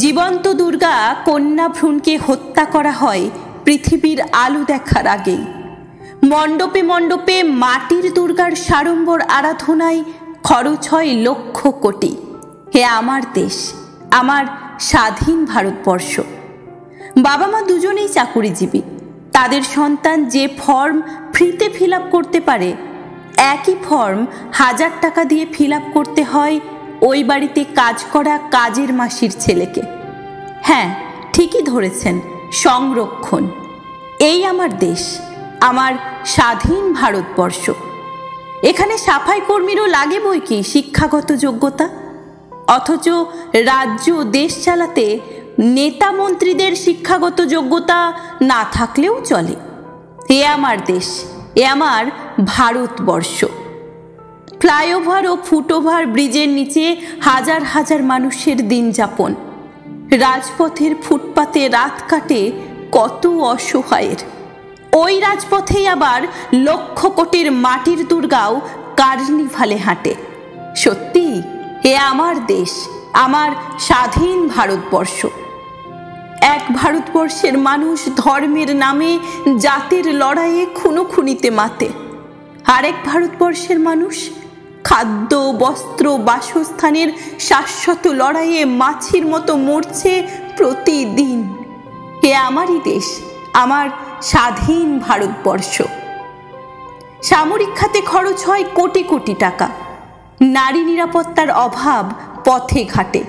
জীবন্ত দুর্গা কন্যা ভ্রূণকে হত্যা করা হয় পৃথিবীর আলো দেখার আগেই। মণ্ডপে মণ্ডপে মাটির দুর্গার সাড়ম্বর আরাধনায় খরচ হয় লক্ষ কোটি। হে আমার দেশ, আমার স্বাধীন ভারতবর্ষ। বাবা মা দুজনেই চাকুরিজীবী। তাদের সন্তান যে ফর্ম ফ্রিতে ফিল আপ করতে পারে, একই ফর্ম 1000 টাকা দিয়ে ফিল আপ করতে হয় ওই বাড়িতে কাজ করা কাজের মাসির ছেলেকে। হ্যাঁ, ঠিকই ধরেছেন, সংরক্ষণ। এই আমার দেশ, আমার স্বাধীন ভারতবর্ষ। এখানে সাফাই কর্মীরও লাগে বই কি শিক্ষাগত যোগ্যতা, অথচ রাজ্য দেশ চালাতে নেতা মন্ত্রীদের শিক্ষাগত যোগ্যতা না থাকলেও চলে। এ আমার দেশ, এ আমার ভারতবর্ষ। ফ্লাইওভার ও ফুটওভার ব্রিজের নিচে হাজার হাজার মানুষের দিন যাপন। রাজপথের ফুটপাতে রাত কাটে কত অসহায়ের। ওই রাজপথেই আবার লক্ষ কোটির মাটির দুর্গাও কার্নিভালে হাঁটে। সত্যি, এ আমার দেশ, আমার স্বাধীন ভারতবর্ষ। এক ভারতবর্ষের মানুষ ধর্মের নামে জাতের লড়াইয়ে খুনোখুনিতে মাতে। আরেক ভারতবর্ষের মানুষ খাদ্য, বস্ত্র, বাসস্থানের শাশ্বত লড়াইয়ে মাছির মতো মরছে প্রতিদিন। এ আমারই দেশ, আমার স্বাধীন ভারতবর্ষ। সামরিক খাতে খরচ হয় কোটি কোটি টাকা। নারী নিরাপত্তার অভাব পথে ঘাটে।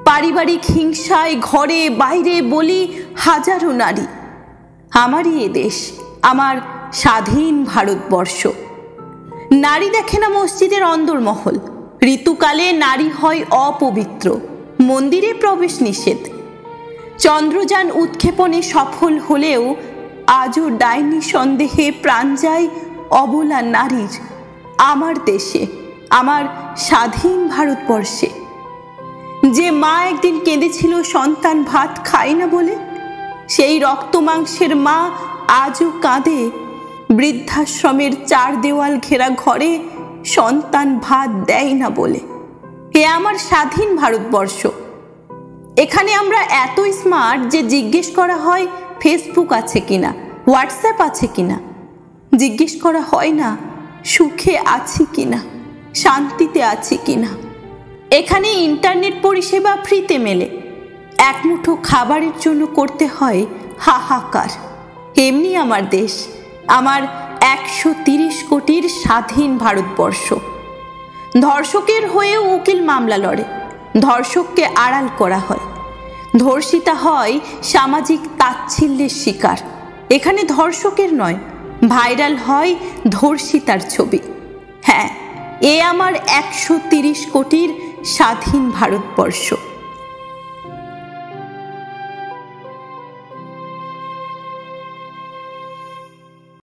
পারিবারিক হিংসায় ঘরে বাইরে বলি হাজারো নারী। আমারই এ দেশ, আমার স্বাধীন ভারতবর্ষ। নারী দেখে না মসজিদের অন্দরমহল। ঋতুকালে নারী হয় অপবিত্র, মন্দিরে প্রবেশ নিষেধ। চন্দ্রযান উৎক্ষেপণে সফল হলেও আজও ডাইনি সন্দেহে প্রাণ যায় অবলা নারীর। আমার দেশে, আমার স্বাধীন ভারতবর্ষে। যে মা একদিন কেঁদেছিল সন্তান ভাত খায় না বলে, সেই রক্ত মাংসের মা আজও কাঁদে বৃদ্ধাশ্রমের 4 দেওয়াল ঘেরা ঘরে সন্তান ভাত দেয় না বলে। এ আমার স্বাধীন ভারতবর্ষ। এখানে আমরা এত স্মার্ট যে জিজ্ঞেস করা হয় ফেসবুক আছে কিনা, হোয়াটসঅ্যাপ আছে কিনা। জিজ্ঞেস করা হয় না সুখে আছি কিনা, শান্তিতে আছি কিনা। এখানে ইন্টারনেট পরিষেবা ফ্রিতে মেলে। এক মুঠো খাবারের জন্য করতে হয় হাহাকার। এমনি আমার দেশ, আমার 130 কোটির স্বাধীন ভারতবর্ষ। ধর্ষকের হয়েও উকিল মামলা লড়ে। ধর্ষককে আড়াল করা হয়। ধর্ষিতা হয় সামাজিক তাচ্ছিল্যের শিকার। এখানে ধর্ষকের নয়, ভাইরাল হয় ধর্ষিতার ছবি। হ্যাঁ, এ আমার 130 কোটির স্বাধীন ভারতবর্ষ।